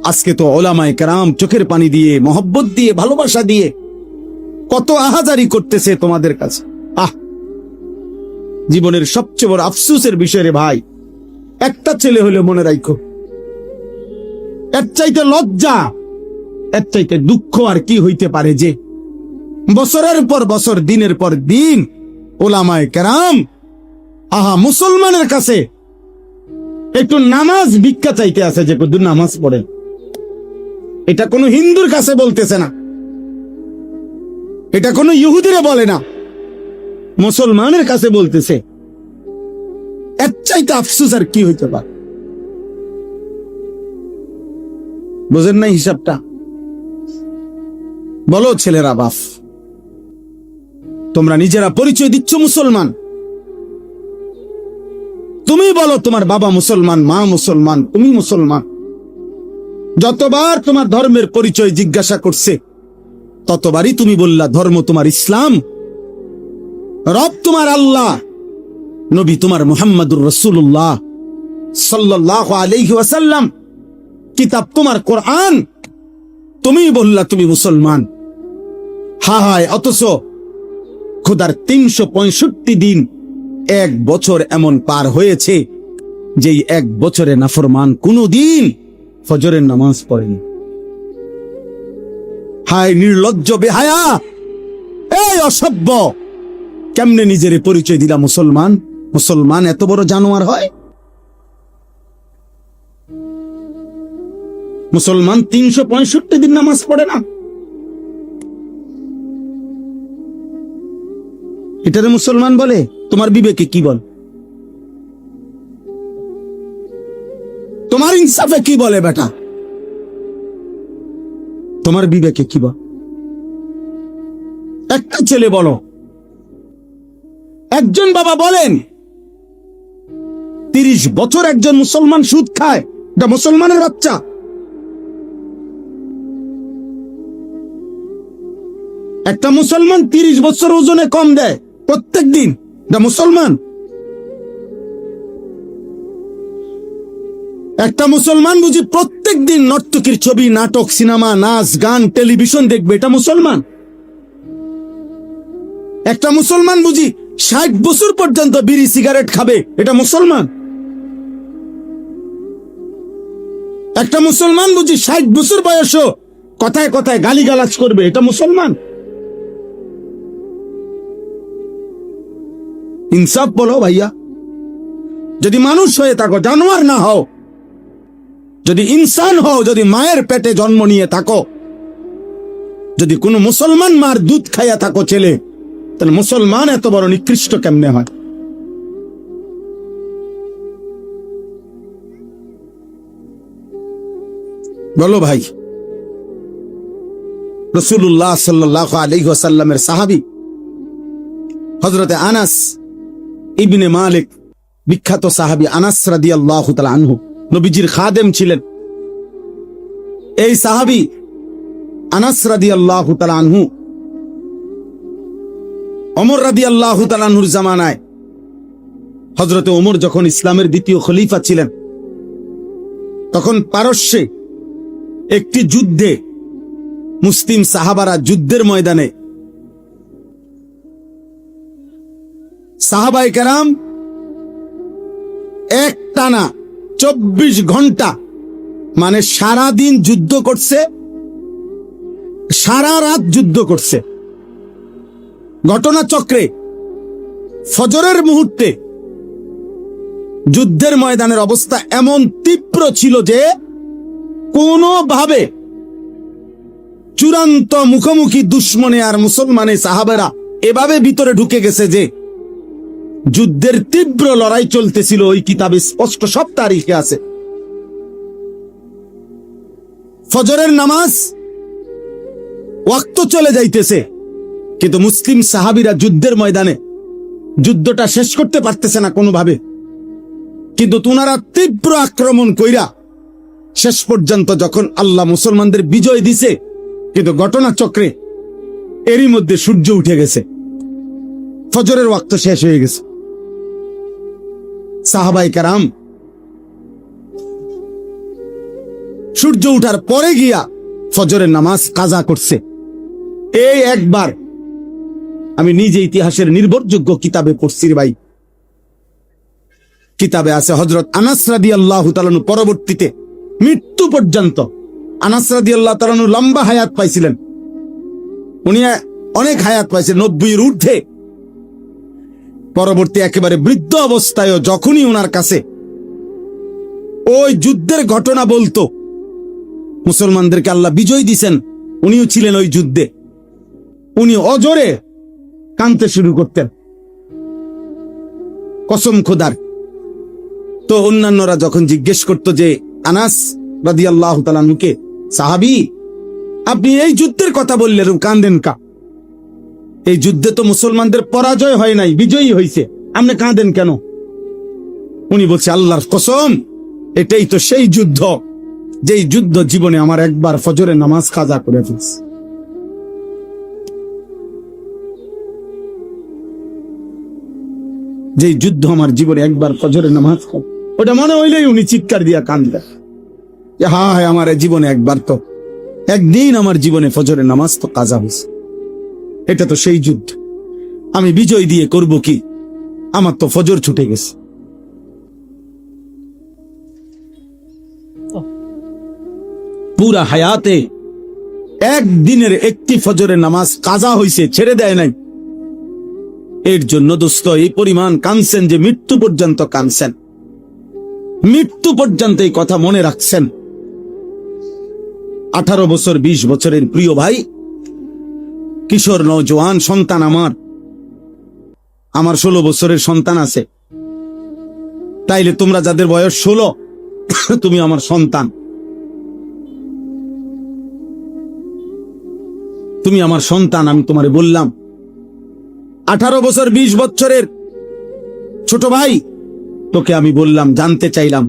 আজকে তো ওলামায়ে কেরাম চোখের পানি দিয়ে, মহব্বত দিয়ে, ভালোবাসা দিয়ে কত আহাজারি করতেছে তোমাদের কাছে। জীবনের সবচেয়ে বড় আফসোসের বিষয় রে ভাই, একটা ছেলে হলে মনে রাখো, এর চাইতে লজ্জা, এর চাইতে দুঃখ আর কি হইতে পারে যে বছরের পর বছর, দিনের পর দিন ওলামায়ে কেরাম মুসলমানের কাছে একটু নামাজ ভিক্ষা চাইতে আছে যে কত নামাজ পড়ে। এটা কোনো হিন্দুর কাছে বলতেছে না, এটা কোনো ইহুদিরা বলে না, মুসলমানের কাছে বলতেছে। এর চাইতে আফসোস আর কি হইতে পারে? বুঝেন না হিসাবটা? বলো ছেলেরা, বাপ তোমরা নিজেরা পরিচয় দিচ্ছ মুসলমান, তুমি বলো তোমার বাবা মুসলমান, মা মুসলমান, তুমি মুসলমান। যতবার তোমার ধর্মের পরিচয় জিজ্ঞাসা করছে ততবারই তুমি বললা ধর্ম তোমার ইসলাম, রব তোমার আল্লাহ, নবী তোমার মুহাম্মদুর রাসূলুল্লাহ সাল্লাল্লাহু আলাইহি ওয়াসাল্লাম, কিতাব তোমার কোরআন। তুমি বললা তুমি মুসলমান। হায়, অথচ খোদার 365 দিন, এক বছর এমন পার হয়েছে যেই এক বছরে নাফরমান কোনদিন ফজরের নামাজ পড়েনি। হায় নির্লজ্জ, বেহায়া, এই অসভ্য, কেমনে নিজের পরিচয় দিলা মুসলমান? মুসলমান এত বড় জানোয়ার হয়? মুসলমান 365 দিন নামাজ পড়ে না, এটারে মুসলমান বলে? তোমার বিবেকে কি বল? তোমার ইনসাফে কি বলে বেটা? তোমার বিবেকে কি বল? একটা ছেলে বলো, একজন বাবা বলেন 30 বছর একজন মুসলমান সুদ খায়, এটা মুসলমানের বাচ্চা? একটা মুসলমান 30 বছর ওজনে কম দেয় প্রত্যেক দিন, এটা মুসলমান? একটা মুসলমান বুঝি প্রত্যেক দিন নর্তকীর ছবি, নাটক, সিনেমা, নাচ, গান, টেলিভিশন দেখবে, এটা মুসলমান? একটা মুসলমান বুঝি 60 বছর পর্যন্ত বিড়ি সিগারেট খাবে, এটা মুসলমান? একটা মুসলমান বুঝি 60 বছর বয়সও কথায় কথায় গালিগালাজ করবে, এটা মুসলমান? ইনসাফ বলো ভাইয়া। যদি মানুষ হয়ে থাকো, জানোয়ার না হও, যদি ইনসান হও, যদি মায়ের পেটে জন্ম নিয়ে থাকো, যদি কোনো মুসলমান মার দুধ খাইয়া থাকো ছেলে, তাহলে মুসলমান এত বড় নিকৃষ্ট কেমনে হয়? বলো ভাই। রাসূলুল্লাহ সাল্লাল্লাহু আলাইহি ওয়াসাল্লামের সাহাবী হযরতে আনাস ইবনে মালিক, বিখ্যাত সাহাবী আনাস রাদিয়াল্লাহু তাআলা আনহু, নবীজির খাদেম ছিলেন। এই সাহাবী আনাস রাদিয়াল্লাহু তাআলা আনহু ওমর রাদিয়াল্লাহু তাআলা আনহুর জামানায়, হযরতে ওমর যখন ইসলামের দ্বিতীয় খলিফা ছিলেন, তখন পারস্যে একটি যুদ্ধে মুসলিম সাহাবারা যুদ্ধের ময়দানে সাহাবায়ে কেরাম একটানা 24 ঘন্টা, মানে সারা দিন যুদ্ধ করছে, সারা রাত যুদ্ধ করছে। ঘটনাচক্রে ফজরের মুহূর্তে যুদ্ধের ময়দানের অবস্থা এমন তীব্র ছিল যে কোনোভাবে চূড়ান্ত মুখোমুখি দুশ্মনে আর মুসলমানে সাহাবারা এভাবে ভিতরে ঢুকে গেছে যে যুদ্ধের তীব্র লড়াই চলতেছিল। ওই কিতাবে স্পষ্ট সব তারিখে আছে। ফজরের নামাজ ওয়াক্ত চলে যাইতেছে, কিন্তু মুসলিম সাহাবীরা যুদ্ধের ময়দানে যুদ্ধটা শেষ করতে পারতেছে না কোনোভাবে, কিন্তু তোনারা তীব্র আক্রমণ কইরা শেষ পর্যন্ত যখন আল্লাহ মুসলমানদের বিজয় দিছে, কিন্তু ঘটনাচক্রে এরই মধ্যে সূর্য উঠে গেছে, ফজরের ওয়াক্ত শেষ হয়ে গেছে। সাহাবায়ে কেরাম সূর্য উঠার পরে গিয়া ফজরের নামাজ কাজা করছে। এই একবার আমি নিজে ইতিহাসের নির্ভরযোগ্য কিতাবে পড়ছি ভাই। কিতাবে আছে হযরত আনাস রাদিয়াল্লাহু তাআলা পরবর্তীতে মৃত্যু পর্যন্ত আনাস রাদিয়াল্লাহু তাআলা লম্বা হায়াত পাইছিলেন। উনি অনেক হায়াত পাইছেন, 90-এর ঊর্ধ্বে। পরবর্তী একেবারে বৃদ্ধ অবস্থায়ও যখনই ওনার কাছে ওই যুদ্ধের ঘটনা বলতো, মুসলমানদেরকে আল্লাহ বিজয় দিছেন, উনিও ছিলেন ওই যুদ্ধে, উনি অজরে কাঁদতে শুরু করতেন কসম খোদার। তো অন্যান্যরা যখন জিজ্ঞেস করতো যে আনাস রাদিয়াল্লাহু তাআলা আনহুকে, সাহাবী, আপনি এই যুদ্ধের কথা বললেন, কাঁদেন কা? এই যুদ্ধে তো মুসলমানদের পরাজয় হয় নাই, বিজয়ী হয়েছে, আপনি কাঁদেন কেন? উনি বলছে, আল্লাহর কসম, এটাই তো সেই যুদ্ধ যেই যুদ্ধ জীবনে আমার একবার ফজরের নামাজ কাজা করে ফেলছে। যেই যুদ্ধ আমার জীবনে একবার ফজরের নামাজ, ওটা মনে হইলেই উনি চিৎকার দিয়া কাঁদলেন যে হায়, আমার জীবনে একবার তো, একদিন আমার জীবনে ফজরের নামাজ তো কাজা হয়েছে। এটা তো সেই যুদ্ধ, আমি বিজয় দিয়ে করব কি? আমার তো ফজর ছুটে গেছে। পুরা হায়াতে একদিনের একটি ফজরের নামাজ কাজা হইছে, ছেড়ে দেয় নাই। এর জন্য দোস্ত এই পরিমাণ কাঁদছেন যে মৃত্যু পর্যন্ত কাঁদছেন, মৃত্যু পর্যন্ত এই কথা মনে রাখছেন। 18 বছর 20 বছরের প্রিয় ভাই, কিশোর নওজোয়ান সন্তান আমার 16 বছরের সন্তান আছে। তাইলে তোমরা যাদের বয়স 16, তুমি আমার সন্তান, তুমি আমার সন্তান। আমি তোমারে বললাম 18 বছর 20 বছরের ছোট ভাই, তোকে আমি বললাম, জানতে চাইলাম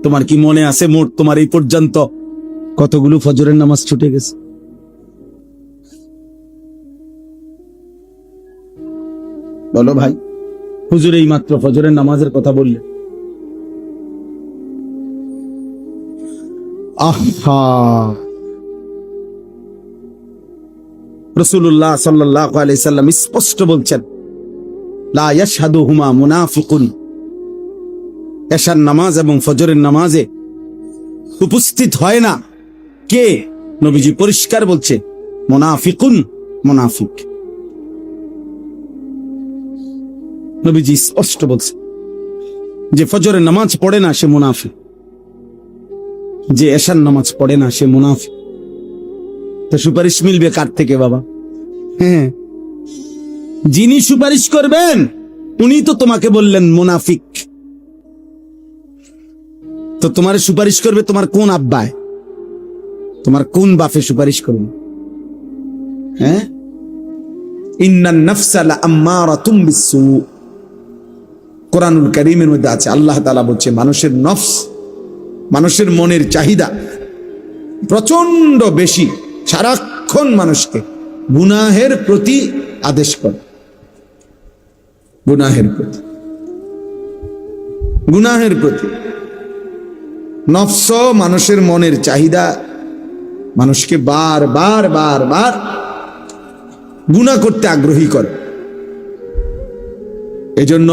তোমার কি মনে আছে মোট তোমার এই পর্যন্ত কতগুলো ফজরের নামাজ ছুটে গেছে? বলো ভাই। হুজুর এই মাত্র ফজরের নামাজের কথা বললে। আহা, রাসূলুল্লাহ সাল্লাল্লাহু আলাইহি সাল্লাম স্পষ্ট বলছেন, লা ইয়াশহাদুহুমা মুনাফিকুন। এশার নামাজ এবং ফজরের নামাজে উপস্থিত হয় না কে? নবীজি পরিষ্কার বলছে, মুনাফিকুন, মুনাফিক। নবীজি স্পষ্ট বলছে যে ফজরের নামাজ পড়ে না সে মুনাফিক, যে এশার নামাজ পড়ে না সে মুনাফিক। তো সুপারিশ মিলবে কার থেকে বাবা? হ্যাঁ, যিনি সুপারিশ করবেন উনি তো তোমাকে বললেন মুনাফিক। তো তোমার সুপারিশ করবে তোমার কোন আব্বায়, তোমার কোন বাপে সুপারিশ করবে? হ্যাঁ, ইন্নান নাফসা লাআম্মারাতুম বিসসু। কোরআনুল কারীমের মধ্যে আছে, আল্লাহ তাআলা বলছে মানুষের নফস, মানুষের মনের চাহিদা প্রচন্ড বেশি, সারাক্ষণ মানুষকে গুনাহের প্রতি আদেশ করে, গুনাহের প্রতি, গুনাহের প্রতি। নফস, মানুষের মনের চাহিদা মানুষকে বার বার বার বার গুনাহ করতে আগ্রহী করে। এজন্য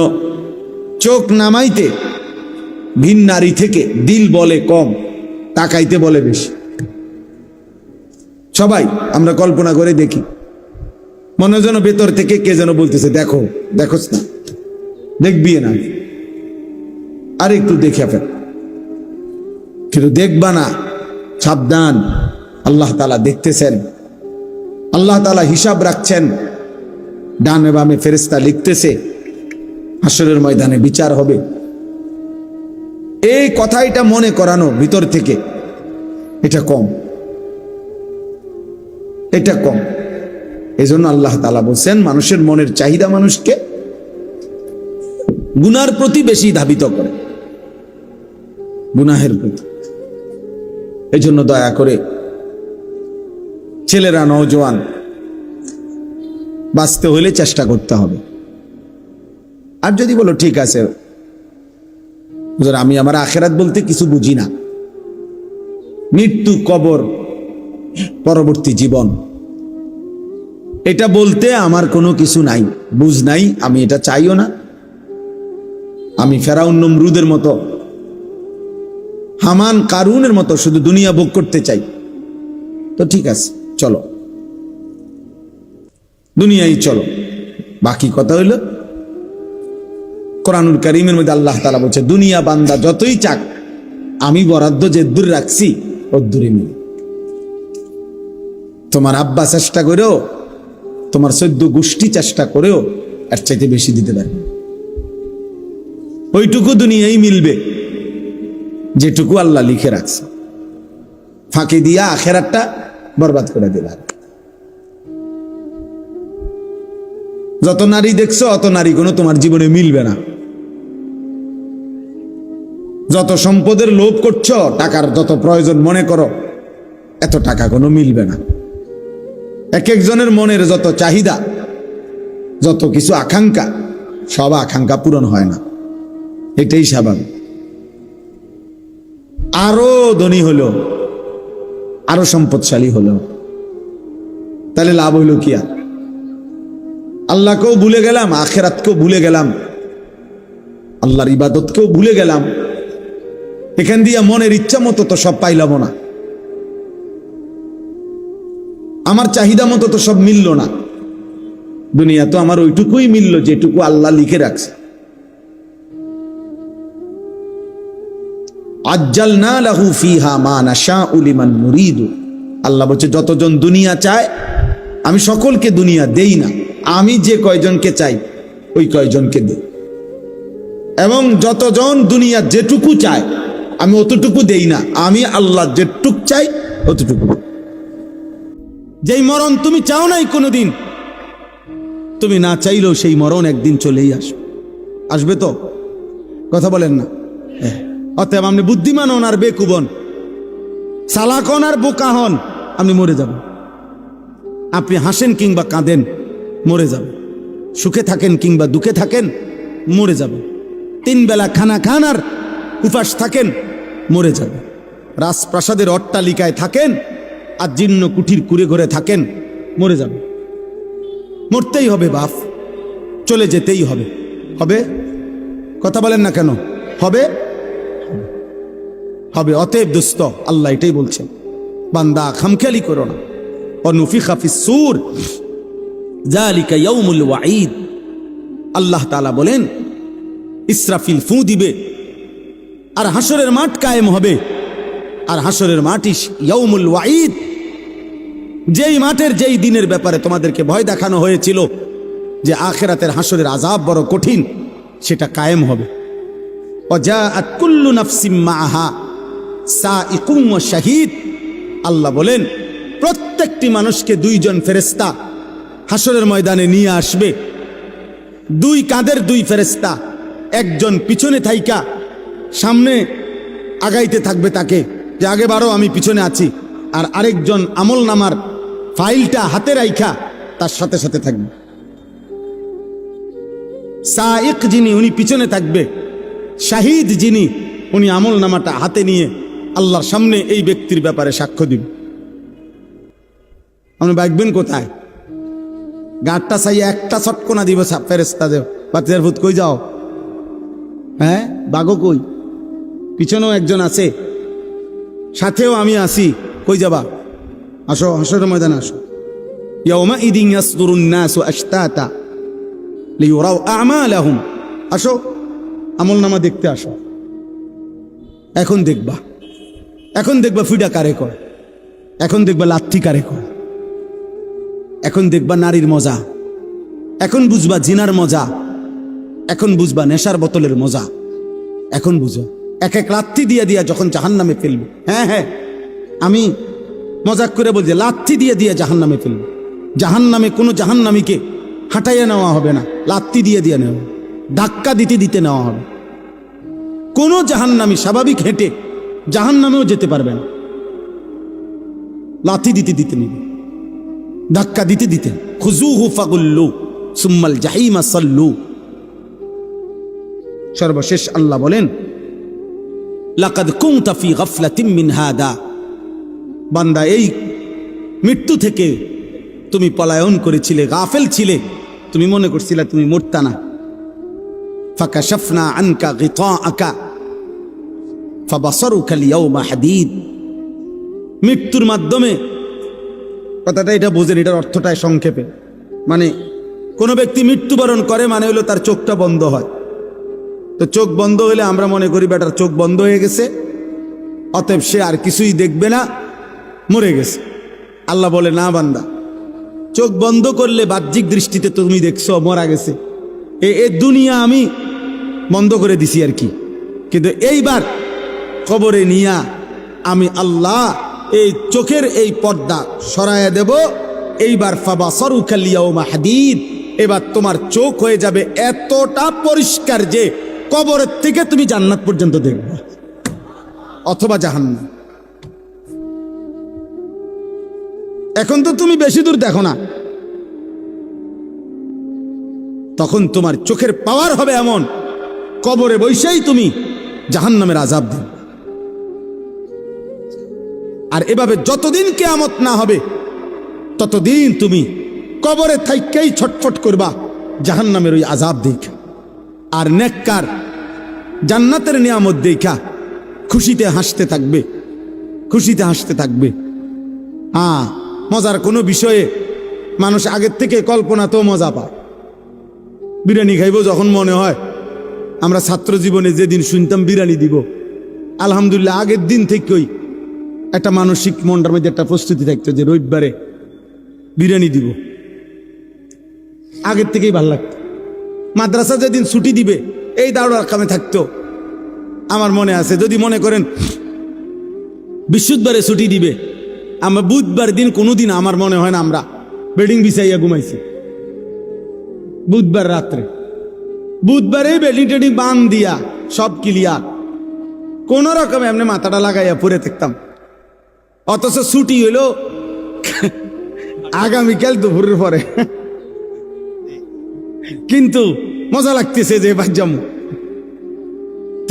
চোখ নামাইতে ভিন নারী থেকে দিল বলে কম, তাকাইতে বলে বেশি। সবাই আমরা কল্পনা করে দেখি, মনে যেন ভেতর থেকে কে যেন বলতেছে, দেখো, দেখোস না, দেখবি না, আর একটু দেখে ফেল, কিন্তু দেখবা না, সাবধান, আল্লাহ তাআলা দেখতেছেন, আল্লাহ তাআলা হিসাব রাখছেন, ডানে বামে ফেরেশতা লিখতেছে, হাসরের ময়দানে বিচার হবে। এই কথাটা মনে করানো ভিতর থেকে, এটা কম, এটা কম। এজন্য আল্লাহ তাআলা বলছেন মানুষের মনের চাহিদা মানুষকে গুনার প্রতি বেশি ধাবিত করে, গুনাহের প্রতি। এজন্য দয়া করে ছেলেরা, নওজোয়ান, বাঁচতে হলে চেষ্টা করতে হবে। আর যদি বলো ঠিক আছে হুজুর, আমি আমার আখিরাত বলতে কিছু বুঝি না, মৃত্যু, কবর, পরবর্তী জীবন। এটা বলতে আমার কোনো কিছু নাই, বুঝ নাই, আমি এটা চাইও না। আমি ফেরাউন নমরুদের মতো, হামান কারুনের মতো শুধু দুনিয়া ভোগ করতে চাই। তো ঠিক আছে, চলো দুনিয়ায় চলো। বাকি কথা হইল কোরআনুল কারীমের মধ্যে আল্লাহ তাআলা বলছে, দুনিয়া বান্দা যতই চাক, আমি বরাদ্দ যে দূর রাখছি ওদূরে মিল। তোমার আব্বা চেষ্টা করেও, তোমার 14 গোষ্ঠী চেষ্টা করেও এর চাইতে বেশি দিতে পারবে। ওইটুকু দুনিয়ায় মিলবে যেটুকু আল্লাহ লিখে রাখছে। ফাঁকি দিয়া আখেরাতটা বরবাদ করে দিবে। যত নারী দেখছো অত নারী কোনো তোমার জীবনে মিলবে না। যত সম্পদের লোভ করছো, টাকার যত প্রয়োজন মনে করো, এত টাকা কোনো মিলবে না। এক একজনের মনের যত চাহিদা, যত কিছু আকাঙ্ক্ষা, সব আকাঙ্ক্ষা পূরণ হয় না। এটাই স্বাভাবিক। আরো ধনী হলো, আরো সম্পদশালী হলো, তাহলে লাভ হইল কি? আর আল্লাহকেও ভুলে গেলাম, আখেরাতকেও ভুলে গেলাম, আল্লাহর ইবাদতকেও ভুলে গেলাম। এখান দিয়ে মনের ইচ্ছা মতো তো সব পাইলাম না, আমার চাহিদা মতো তো সব মিলল না। দুনিয়া তো আমার ওইটুকুই মিলল যেটুকু আল্লাহ লিখে রাখছে। আজ্জালনা লাহু ফিহা মা নাশাউ লিমান নুরিদু। আল্লাহ বলছে, যতজন দুনিয়া চায় আমি সকলকে দুনিয়া দেই না, আমি যে কয়জনকে চাই ওই কয়জনকে দেই। এবং যতজন দুনিয়া যেটুকু চায় আমি অতটুকু দেই না, আমি আল্লাহ যেটুক চাই অতটুকু। যেই মরণ তুমি চাও নাই কোনোদিন, তুমি না চাইলেও সেই মরণ একদিন চলেই আসবে। আসবে তো? কথা বলেন না? অতএব আপনি বুদ্ধিমান হন আর বেকুব হন, চালাক হন আর বোকা হন, আপনি মরে যাবেন। আপনি হাসেন কিংবা কাঁদেন, মরে যাবেন। সুখে থাকেন কিংবা দুঃখে থাকেন, মরে যাবেন। 3 বেলা খানা খান আর উপাস থাকেন, মরে যাবেন। রাজপ্রাসাদের অট্টালিকায় থাকেন আর জীর্ণ কুঠির কুড়ে ঘরে থাকেন, মরে যাবেন। মরতেই হবে বাপ, চলে যেতেই হবে। হবে? কথা বলেন না কেন? হবে? হবে। অতএব দোস্ত, আল্লাহ এটাই বলছেন, বান্দা খামখেয়ালি করো না। অনুফিখা ফিস-সূর যালিকা ইয়াউমুল ওয়াঈদ। আল্লাহ তাআলা বলেন, ইসরাফিল ফু দিবে আর হাসরের মাঠ কায়েম হবে। আর হাসরের মাঠই ইয়াউমুল ওয়াঈদ, যেই মাঠের যেই দিনের ব্যাপারে তোমাদেরকে ভয় দেখানো হয়েছিল যে আখিরাতের হাসরের আযাব বড় কঠিন, সেটা কায়েম হবে। ওয়াজাআত কুল্লু নাফসিম মাআহা সাইকুম ওয়া শাহীদ। আল্লাহ বলেন, প্রত্যেকটি মানুষকে 2 জন ফেরেশতা হাসরের ময়দানে নিয়ে আসবে। 2 কাঁধের 2 ফেরেশতা, একজন পিছনে থাইকা সামনে আগাইতে থাকবে তাকে, যে আগে বারো আমি পিছনে আছি, আর আরেকজন আমল নামার ফাইলটা হাতে রাইখা তার সাথে সাথে থাকবে। সাইক যিনি, উনি পিছনে থাকবে। শাহিদ যিনি, উনি আমল নামাটা হাতে নিয়ে আল্লাহর সামনে এই ব্যক্তির ব্যাপারে সাক্ষ্য দিবে। আপনি বাইকবেন কোথায়? গাঁটটা চাই একটা ছটকোনা দিব ফেরেশতা দেও, বাতিজার ভূত কই যাও? হ্যাঁ, বাগো কই? পিছনেও একজন আছে, সাথেও আমি আছি, কই যাবা? আসো, হাসরের ময়দানে আসো। ইয়াউমা ইদিন ইয়াসদুরুন নাসু আশতাতা লিয়ুরাউ আমালাহুম। আসো, আমলনামা দেখতে আসো। এখন দেখবা, এখন দেখবা ফিডা কারে কয়, এখন দেখবা লাথি কারে কয়, এখন দেখবা নারীর মজা, এখন বুঝবা জিনার মজা, এখন বুঝবা নেশার বোতলের মজা, এখন বুঝো। এক এক লাথি দিয়া দিয়া যখন জাহান্নামে ফেলবে, হ্যাঁ হ্যাঁ আমি মজাক করে বলছি, লাথি দিয়ে দিয়ে জাহান্নামে ফেলবে। জাহান্নামে কোনো জাহান্নামীকে হাঁটাইয়া নেওয়া হবে না, লাথি দিয়ে দিয়ে নেওয়া, ধাক্কা দিতে দিতে নেওয়া হবে। কোনো জাহান্নামী স্বাভাবিক হেঁটে জাহান্নামেও যেতে পারবে না, লাথি দিতে দিতে নেবে, ধাক্কা দিতে দিতে। খুযূহু ফাগুল্লু সুম্মাল জাহিমা সাল্লু। সর্বশেষ আল্লাহ বলেন, লাকাদ কুনতা ফি গাফলাতিন মিন হাদা বান্দা, এই মৃত্যু থেকে তুমি পলায়ন করেছিলে, গাফেল ছিলে, তুমি মনে করছিলে তুমি মরতা না। ফাকাশাফনা আনকা গিতাআকা ফাবাসারুকা আল-ইয়াওমা হাদীদ। মৃত্যুর মাধ্যমে, কথাটা এটা বোঝেন, এটার অর্থটা সংক্ষেপে, মানে কোনো ব্যক্তি মৃত্যুবরণ করে মানে হলো তার চোখটা বন্ধ হয়। তো চোখ বন্ধ হলে আমরা মনে করি বেটার চোখ বন্ধ হয়ে গেছে, অতএব সে আর কিছুই দেখবে না, মরে গেছে। আল্লাহ বলে, না বান্দা, চোখ বন্ধ করলে বাহ্যিক দৃষ্টিতে তুমি দেখছো মরা গেছে, এ দুনিয়া আমি বন্ধ করে দিছি আর কি, কিন্তু এইবার কবরে নিয়া আমি আল্লাহ এই চোখের এই পর্দা সরাইয়া দেব। এইবার ফাবাসারুকা আল-ইয়াওমা হাদীদ, এবার তোমার চোখ হয়ে যাবে এতটা পরিষ্কার যে কবরের থেকে তুমি জান্নাত পর্যন্ত দেখবে অথবা জাহান্নাম। এখন তো তুমি বেশি দূর দেখো না, তখন তোমার চোখের পাওয়ার হবে এমন, কবরে বসেই তুমি জাহান্নামের আযাব দেবে। আর এভাবে যতদিন কিয়ামত না হবে ততদিন তুমি কবরে থাইকেই ছটফট করবা জাহান্নামের ওই আযাব দেখা। আর নেককার জান্নাতের নিয়ামত দেখা খুশিতে হাসতে থাকবে, খুশিতে হাসতে থাকবে। মজার কোনো বিষয়ে মানুষ আগের থেকে কল্পনা তো মজা পায়। বিরিয়ানি খাইব যখন মনে হয়, আমরা ছাত্র জীবনে যেদিন শুনতাম বিরিয়ানি দিব, আলহামদুলিল্লাহ আগের দিন থেকেই একটা মানসিক মনটার মধ্যে একটা প্রস্তুতি থাকতো যে রবিবারে বিরিয়ানি দিব। আগের থেকেই ভালো লাগতো। মাদ্রাসা যেদিন ছুটি দিবে এই দাঁড়ার কামে থাকতো। আমার মনে আছে, যদি মনে করেন বৃহস্পতিবারে ছুটি দিবে, আমরা বুধবার দিন কোনোদিন আমার মনে হয় না আমরা বেডিং বিছাইয়া ঘুমাইছি। বুধবার রাত্রে, বুধবারে বেডিং টেডিং বান দিয়া সব ক্লিয়ার, কোন রকম এমনি মাথাটা লাগাইয়া পরে থাকতাম। অথচ ছুটি হইল আগামীকাল দুপুরের পরে, কিন্তু মজা লাগতেছে যে বাজ্জাম।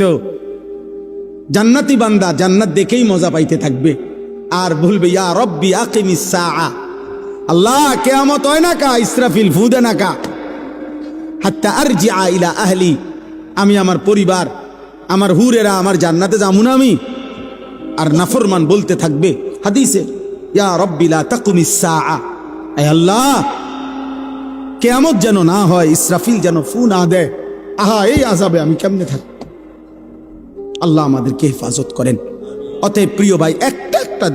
তো জান্নাতি বান্দা জান্নাত দেখেই মজা পাইতে থাকবে আর বলবে, ইয়া রব্বি আকিমিস সাআ, আল্লাহ কিয়ামত হয় না কা, ইসরাফিল ফু দে না কা, হাত্তা আরজিআ ইলা আহলি, আমি আমার পরিবার, আমার হুরেরা, আমার জান্নাতে যামু না আমি। আর নাফরমান বলতে থাকবে হাদিসে, ইয়া রব্বি লা তাকুমিস সাআ, আয় আল্লাহ কিয়ামত যেন না হয়, ইসরাফিল যেন ফু না দেয়। আহা, এই আযাবে আমি কেমনে থাকি। আল্লাহ আমাদেরকে হেফাজত করেন। অতএব প্রিয় ভাই, একটা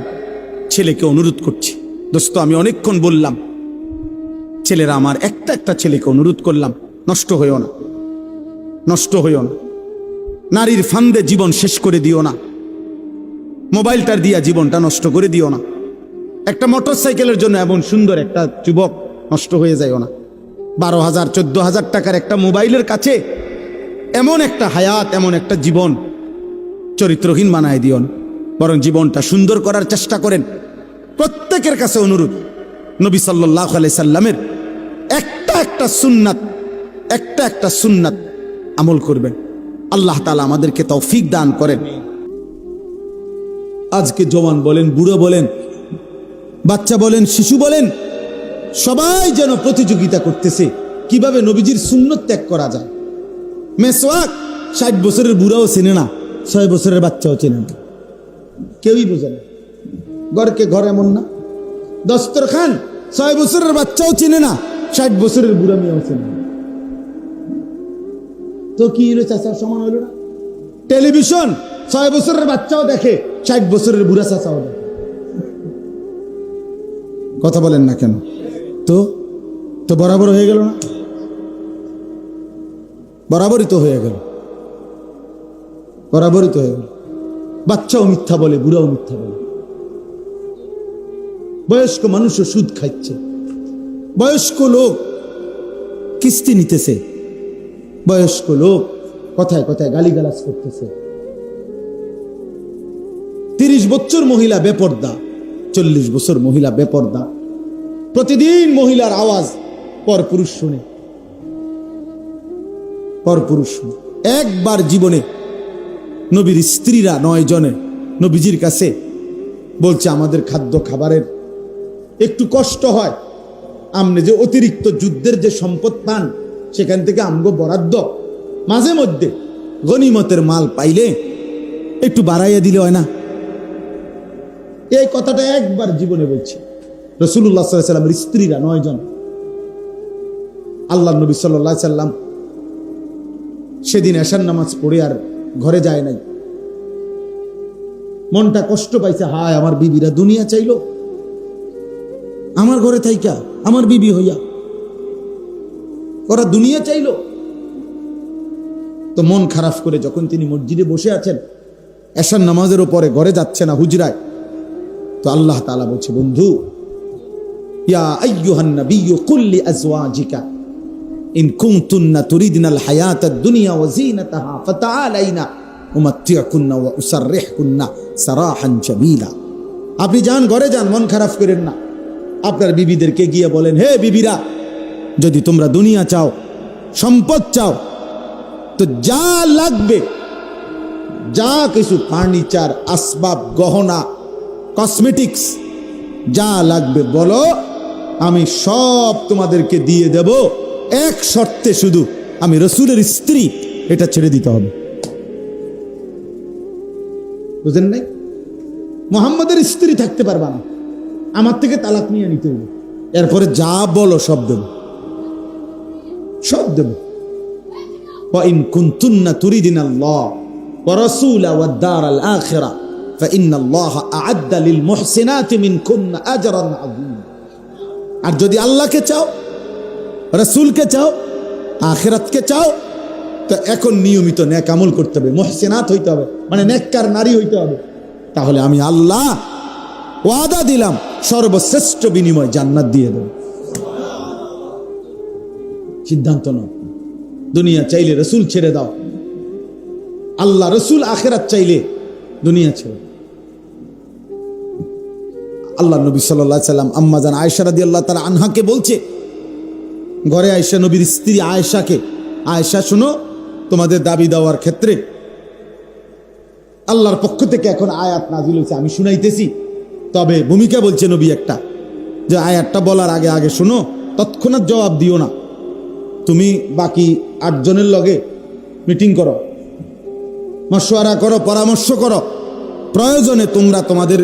ছেলেকে অনুরোধ করছি, দোস্ত আমি অনেকক্ষণ বললাম, ছেলেরা আমার, একটা ছেলেকে অনুরোধ করলাম, নষ্ট হইও না, নষ্ট হইও না। নারীর ফান্দে জীবন শেষ করে দিও না, মোবাইলটার দিয়া জীবনটা নষ্ট করে দিও না। একটা মোটর সাইকেলের জন্য এমন সুন্দর একটা যুবক নষ্ট হয়ে যায়ও না। 12,000 14,000 টাকার একটা মোবাইলের কাছে এমন একটা হায়াত, এমন একটা জীবন চরিত্রহীন বানায় দিও না, বরং জীবনটা সুন্দর করার চেষ্টা করেন। প্রত্যেকের কাছে অনুরোধ, নবী সাল্লাল্লাহু আলাইহি সাল্লামের একটা সুন্নাত আমল করবেন। আল্লাহ তাআলা আমাদেরকে তৌফিক দান করেন। আজকে জওয়ান বলেন, বুড়ো বলেন, বাচ্চা বলেন, শিশু বলেন, সবাই যেন প্রতিযোগিতা করতেছে কিভাবে নবীজির সুন্নত ত্যাগ করা যায়। মেসওয়াক 60 বছরের বুড়াও চেনে না, 6 বছরের বাচ্চাও চেনে না, কেউই বোঝে না। ঘরকে ঘর এমন না, দস্তরখান 6 বছরের বাচ্চাও চেনে না, 60 বছরের বুড়া মেয়েও চেনে না। তো কি হলো চাচা, সমান হলো না? টেলিভিশন 6 বছরের বাচ্চাও দেখে, 60 বছরের বুড়া চাচাও দেখে। কথা বলেন না কেন? তো বরাবর হয়ে গেল না? বরাবরই তো হয়ে গেল, বরাবরই তো হয়ে গেল। বাচ্চাও মিথ্যা বলে, বুড়াও মিথ্যা বলে। বয়স্ক মানুষও সুদ খাচ্ছে, বয়স্ক লোক কিস্তি নিতেছে, বয়স্ক লোক কথায় কথায় গালিগালাজ করতেছে। 30 বছর মহিলা বেপর্দা, 40 বছর মহিলা বেপর্দা। প্রতিদিন মহিলার আওয়াজ পরপুরুষ শুনে, পরপুরুষ শুনে। একবার জীবনে নবীর স্ত্রীরা 9 জনে নবীজির কাছে বলছে আমাদের খাদ্য খাবারের একটু কষ্ট হয়, আমনে যে অতিরিক্ত যুদ্ধের যে সম্পদ পান সেখান থেকে আমগো বরাদ্দ মাঝে মধ্যে গনিমতের মাল পাইলে একটু বাড়াইয়া দিলে হয় না। এই কথাটা একবার জীবনে বলছে রাসূলুল্লাহ সাল্লাল্লাহু আলাইহি ওয়াসাল্লামের স্ত্রীরা 9 জন। আল্লাহর নবী সাল্লাল্লাহু আলাইহি ওয়াসাল্লাম সেদিন এশার নামাজ পড়ে আর ঘরে যায় নাই। মনটা কষ্ট পাইছে, হায় আমার বিবিরা দুনিয়া চাইলো আমার ঘরে থাইকা, আমার বিবি হইয়া ওরা দুনিয়া চাইলো। তো মন খারাপ করে যখন তিনি মসজিদে বসে আছেন, এশার নামাজের উপরে ঘরে যাচ্ছে না হুজরায়, তো আল্লাহ তাআলা বলছে, বন্ধু ইয়া আইয়ুহান নাবিয়্যু কুল লি আজওয়াজিকা ইন কুনতুন্না তুরিদনাল হায়াতাদ দুনিয়া ওয়া যিনাতাহা ফাতাআলাইনা উমাত্তিউকুন্না ওয়া উসাররিহুকুন্না সারাহান জামিলা। আপনি যান, ঘরে যান, মন খারাপ করেন না। আপনার বিবিদেরকে গিয়ে বলেন, হে বিবিরা, যদি তোমরা দুনিয়া চাও, সম্পদ চাও, তো যা লাগবে, যা কিছু ফার্নিচার, আসবাব, গহনা, কসমেটিক্স যা লাগবে বলো, আমি সব তোমাদেরকে দিয়ে দেব, এক শর্তে, শুধু আমি রাসূলের স্ত্রী, এটা ছেড়ে দিতে হবে। বুঝেন নাই? মুহাম্মদের স্ত্রী থাকতে পারবা না, আমার থেকে তালাক নিয়ে নিতে হবে, এরপরে যা বলো সব দেব, সব দেব। وإن كنتن تريدن الله ورسوله والدار الآخرة فإن الله أعد للمحسنات منكن أجرا عظيما। আর যদি আল্লাহকে চাও, রাসূলকে চাও, আখিরাতকে চাও, তো এখন নিয়মিত নেক আমল করতে হবে, মুহসিনাত হইতে হবে, মানে নেককার নারী হইতে হবে। তাহলে আমি আল্লাহ ওয়াদা দিলাম সর্বশ্রেষ্ঠ বিনিময় জান্নাত দিয়ে দেব। সিদ্ধান্ত নাও, দুনিয়া চাইলে রাসূল ছেড়ে দাও, আল্লাহ রাসূল আখিরাত চাইলে দুনিয়া ছেড়ে। আল্লাহ নবী সাল্লাল্লাহু আলাইহি সাল্লাম আম্মা জান আয়েশা রাদিয়াল্লাহু তাআলা আনহাকে বলছে, ঘরে আয়েশা নবীর স্ত্রী আয়েশাকে, আয়েশা শোনো, তোমাদের দাবি দেওয়ার ক্ষেত্রে আল্লাহর পক্ষ থেকে এখন আয়াত নাজিল হয়েছে, আমি শুনাইতেছি। তবে ভূমিকা বলছে নবী একটা, যে আয়াতটা বলার আগে আগে শোনো, তৎক্ষণাৎ জবাব দিও না। তুমি বাকি 8 জনের লগে মিটিং করো, মশওয়ারা করো, পরামর্শ করো, প্রয়োজনে তোমরা তোমাদের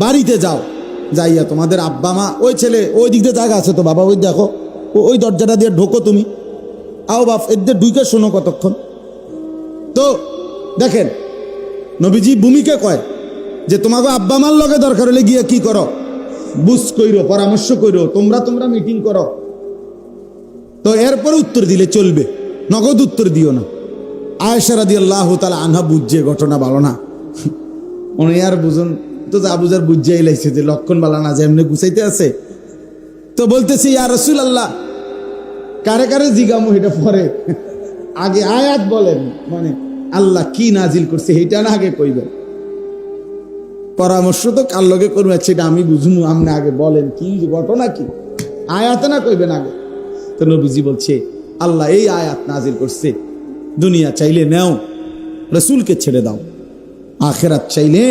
বাড়িতে যাও, যাইয়া তোমাদের আব্বা মা, ওই ছেলে ওই দিক দিয়ে জায়গা আছে তো বাবা, ওই দেখো ওই দরজাটা দিয়ে ঢোকো, তুমি আও বাপ, এদের ঢুকে শোনো কতক্ষণ। তো দেখেন নবীজি ভূমিকা কয় যে তোমাকে আব্বা মার লগে দরকার হলে গিয়ে কি করো, বুঝ কইরো, পরামর্শ কইরো, তোমরা মিটিং করো। তো এরপরে উত্তর দিলে চলবে, নগদ উত্তর দিও না। আয়েশা রাদিয়াল্লাহু তাআলা আনহা বুঝছে ঘটনা ভালো না, উনি আর বুঝুন তো, যা বুঝার বুঝাই লাইছে যে লক্ষণ ভালো না, যে এমনি গুছাইতে আছে। তো বলতেছি, ইয়া রাসূলুল্লাহ, কারে কারে জিগামো এটা পরে, আগে আয়াত বলেন, মানে আল্লাহ কি নাজিল করছে এটা না আগে কইবেন, পরামর্শ তো কার লগে করবেন সেটা আমি বুঝুমু, আপনি আগে বলেন কি ঘটনা, কি আয়াত না কইবেন আগে। তো নবীজি বলছে, আল্লাহ এই আয়াত নাজিল করছে, দুনিয়া চাইলে নাও, রাসূলকে ছেড়ে দাও, আখিরাত চাইলে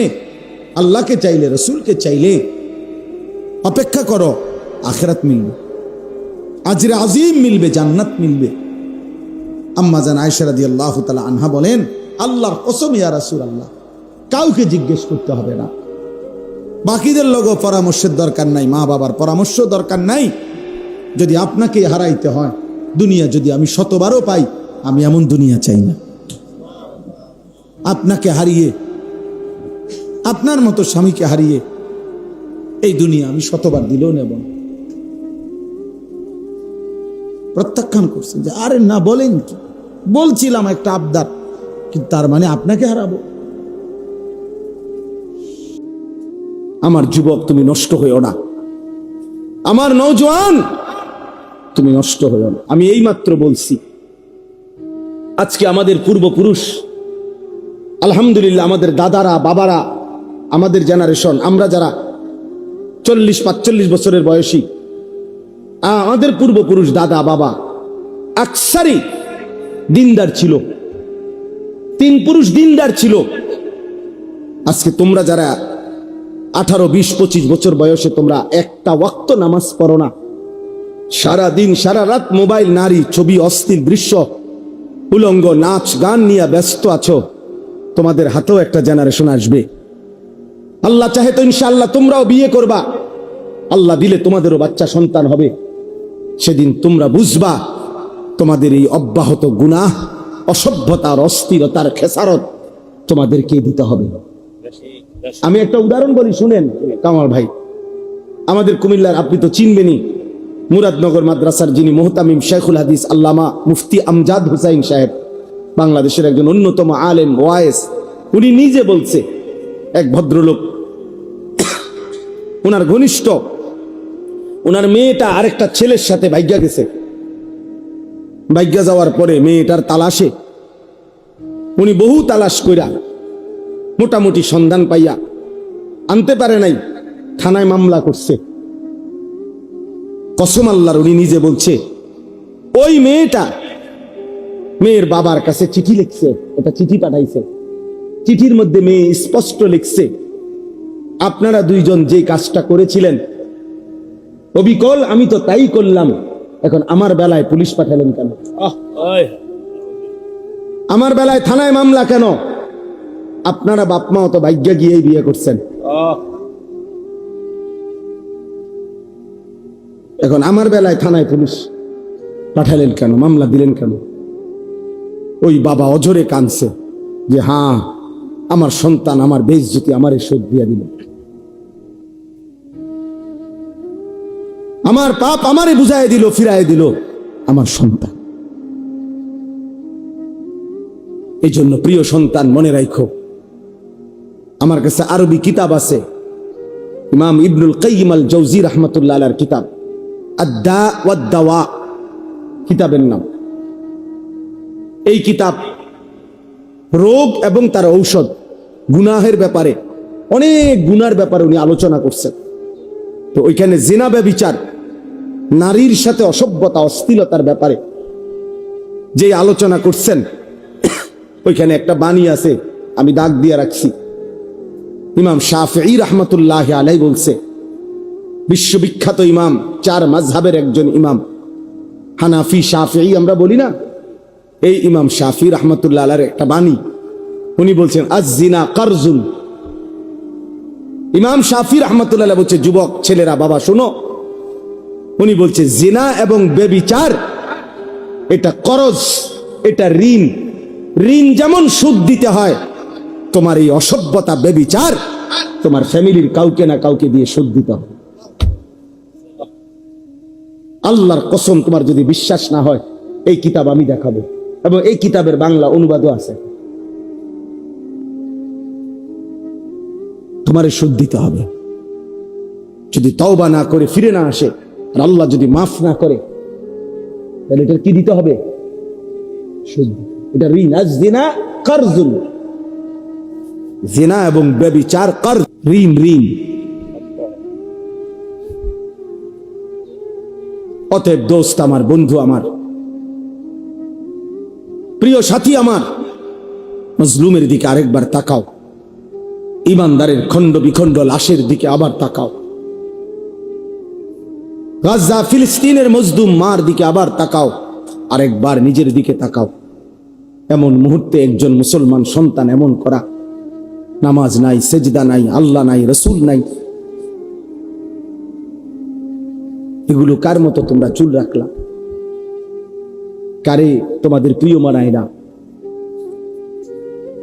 আল্লাহকে চাইলে, রাসূলকে চাইলে অপেক্ষা করো, আখিরাত মিলবে, আজরে আজিম মিলবে, জান্নাত মিলবে। আম্মা জান আয়েশা রাদিয়াল্লাহু তাআলা আনহা বলেন, আল্লাহর কসম ইয়া রাসূলুল্লাহ, কাউকে জিজ্ঞেস করতে হবে না, বাকিদের লগও পরামর্শের দরকার নাই, মা বাবার পরামর্শ দরকার নাই। যদি আপনাকে হারাইতে হয়, দুনিয়া যদি আমি 100বারও পাই, আমি এমন দুনিয়া চাই না। আপনাকে হারিয়ে, আপনার মতো স্বামীকে হারিয়ে এই দুনিয়া আমি 100বার দিলেও নেব না। প্রত্যাখ্যান করছেন যে আরে না, বলেন কি, বলছিলাম একটা আবদার, কিন্তু তার মানে আপনাকে হারাবো। আমার যুবক, তুমি নষ্ট হইও না, আমার নওজোয়ান তুমি নষ্ট হইও না। আমি এইমাত্র বলছি, আজকে আমাদের পূর্বপুরুষ, আলহামদুলিল্লাহ, আমাদের দাদারা, বাবারা, আমাদের জেনারেশন, আমরা যারা 40-45 বছরের বয়সী, আমাদের পূর্বপুরুষ, দাদা বাবা আকসারি দিনদার ছিল, 3 পুরুষ দিনদার ছিল। আজকে তোমরা যারা 18, 20, 25 বছর বয়সে তোমরা একটা ওয়াক্ত নামাজ পড়ো না, সারা দিন সারা রাত মোবাইল, নারী, ছবি, অশ্লীল দৃশ্য, উলঙ্গ নাচ গান নিয়ে ব্যস্ত আছো। তোমাদের হাতেও একটা জেনারেশন আসবে, আল্লাহ চাহে তো ইনশাআল্লাহ তোমরাও বিয়ে করবা, আল্লাহ দিলে তোমাদেরও বাচ্চা সন্তান হবে। সেদিন তোমরা বুঝবা তোমাদের এই অব্যাহত গুনাহ, অসভ্যতার, অস্থিরতার খেসারত তোমাদেরকে দিতে হবে। আমি একটা উদাহরণ বলি, শুনেন কামাল ভাই। আমাদের কুমিল্লার, আপনি তো চিনবেনই, মুরাদনগর মাদ্রাসার যিনি মুহতামিম শেখুল হাদিস আল্লামা মুফতি আমজাদ হুসাইন সাহেব, বাংলাদেশের একজন অন্যতম আলেম ওয়াইস, উনি নিজে বলছে, এক ভদ্রলোক, ওনার ঘনিষ্ঠ, ওনার মেয়েটা আরেকটা ছেলের সাথে ভাগ্যা গেছে। ভাগ্যা যাওয়ার পরে মেয়েটার তালাশে উনি বহু তালাশ কইরা মোটামুটি সন্ধান পাইয়া আনতে পারে নাই, থানায় মামলা করছে। কসম আল্লাহর, উনি নিজে বলছে ওই মেয়েটা মেয়ের বাবার কাছে চিঠি লিখছে, এটা চিঠি পাঠাইছে। চিঠির মধ্যে মেয়ে স্পষ্ট লিখছে, আপনারা দুইজন যে কাজটা করেছিলেন অবিকল আমি তো তাই করলাম, এখন আমার বেলায় পুলিশ পাঠালেন কেন? আমার বেলায় থানায় মামলা কেন? আপনারা বাপ মা তো ভাগ্য গিয়েই বিয়ে করছেন, এখন আমার বেলায় থানায় পুলিশ পাঠালেন কেন, মামলা দিলেন কেন? ওই বাবা অঝরে কাঁদছে যে হ্যাঁ, আমার সন্তান আমার বেইজ্জতি আমারে শোধ দিয়ে দিল, আমার পাপ আমারে বুঝায় দিল, ফিরায় দিল আমার সন্তান। এই জন্য প্রিয় সন্তান, মনে রাখো, আমার কাছে আরবি কিতাব আছে, ইমাম ইবনুল কাইয়িম আল জাওজি রাহমাতুল্লাহ আলাইহির কিতাব আদ-দা ওয়াদ দাওয়া কিতাবের নাম। এই কিতাব রোগ এবং তার ঔষধ, গুনাহের ব্যাপারে, অনেক গুনার ব্যাপারে উনি আলোচনা করছেন। তো ওইখানে জিনা, ব্যভিচার, নারীর সাথে অসভ্যতা, অশ্লীলতার ব্যাপারে যে আলোচনা করছেন, ওইখানে একটা বাণী আছে, আমি দাগ দিয়ে রাখছি। ইমাম শাফিঈ রাহমাতুল্লাহি আলাইহি বলছে, বিশ্ববিখ্যাত ইমাম, 4 মাযহাবের একজন ইমাম, হানাফি শাফিঈ আমরা বলি না, এই ইমাম শাফিঈ রাহমাতুল্লাহি আলাইহির একটা বাণী, উনি বলছেন আয-জিনা কারজুন। ইমাম শাফিঈ রাহমাতুল্লাহি আলাইহি বলছে, যুবক ছেলেরা বাবা শোনো, উনি বলছে জিনা এবং ব্যভিচার এটা করজ, এটা ঋণ। ঋণ যেমন সুদ দিতে হয়, তোমার এই অসভ্যতা, ব্যভিচার তোমার ফ্যামিলির কাউকে না কাউকে দিয়ে সুদ দিতে হবে। আল্লাহর কসম, তোমার যদি বিশ্বাস না হয়, এই কিতাব আমি দেখাবো, এবং এই কিতাবের বাংলা অনুবাদও আছে। তোমারে সুদ দিতে হবে, যদি তওবা না করে ফিরে না আসে, আর আল্লাহ যদি মাফ না করে, তাহলে এটা কি দিতে হবে? সুদ। এটা ঋণ। আয-জিনা কারজুন, জিনা এবং ব্যভিচার কারজ, ঋণ, ঋণ। অতএব দোস্ত আমার, বন্ধু আমার, প্রিয় সাথী আমার, মজলুমের দিকে আরেকবার তাকাও, ইমানদারের খণ্ড বিখণ্ড লাশের দিকে আবার তাকাও, গাজা ফিলিস্তিনের মজলুম মার দিকে আবার তাকাও, আরেকবার নিজের দিকে তাকাও। এমন মুহূর্তে একজন মুসলমান সন্তান এমন করা, নামাজ নাই, সেজদা নাই, আল্লাহ নাই, রসুল নাই, এগুলো কার মতো তোমরা চুল রাখলা? কারে তোমাদের প্রিয় মানায় না?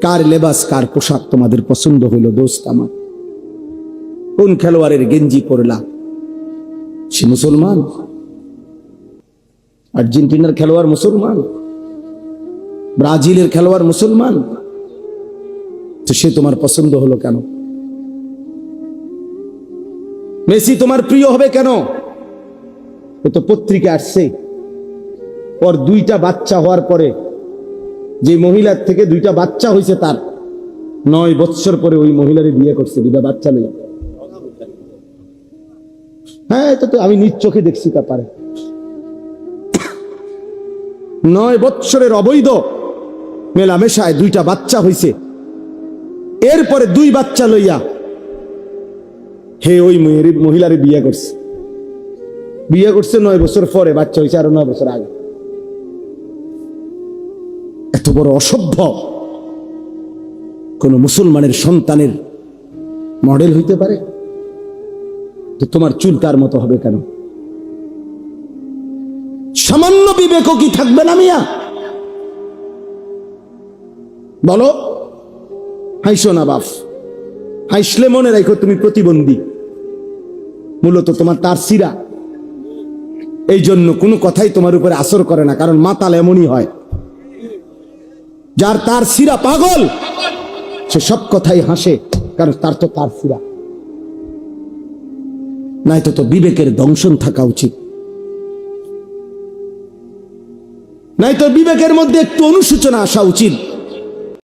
কার লেবাস, কার পোশাক তোমাদের পছন্দ হইল? দোস্ত আমার, কোন খেলোয়াড়ের গেঞ্জি পরলা? সে মুসলমান? আর্জেন্টিনার খেলোয়াড় মুসলমান, ব্রাজিলের খেলোয়াড় মুসলমান, তো সে তোমার পছন্দ হলো কেন? মেসি তোমার প্রিয় হবে কেন? ও তো পত্রিকা আসছে, ওর 2টা বাচ্চা হওয়ার পরে, যে মহিলার থেকে 2টা বাচ্চা হয়েছে, তার 9 বৎসর পরে ওই মহিলারে বিয়ে করছে, 2টা বাচ্চা লইয়া। হ্যাঁ, এটা তো আমি নিজ চোখে দেখছি। তা পারে 9 বৎসরের অবৈধ মেলামেশায় 2টা বাচ্চা হয়েছে, এরপরে 2 বাচ্চা লইয়া হে ওই মহিলারে বিয়ে করছে 9 বছর পরে, বাচ্চা হয়েছে আরো 9 বছর আগে। এত বড় অসভ্য কোন মুসলমানের সন্তানের মডেল হইতে পারে? তো তোমার চুল তার মতো হবে কেন? সামান্য বিবেকও কি থাকবে না মিয়া? বলো। হাইসো না বাপ, হাইসলে মনে রাখো তুমি প্রতিবন্ধী, মূলত তোমার তার সিরা। এই জন্য কোনো কথাই তোমার উপরে আসর করে না, কারণ মাতাল এমনই হয়, যার তার সিরা পাগল সে সব কথাই হাসে, কারণ তার তো তার সিরা। নাই তো বিবেকের দংশন থাকা উচিত, নাই তো বিবেকের মধ্যে একটু অনুশোচনা আসা উচিত।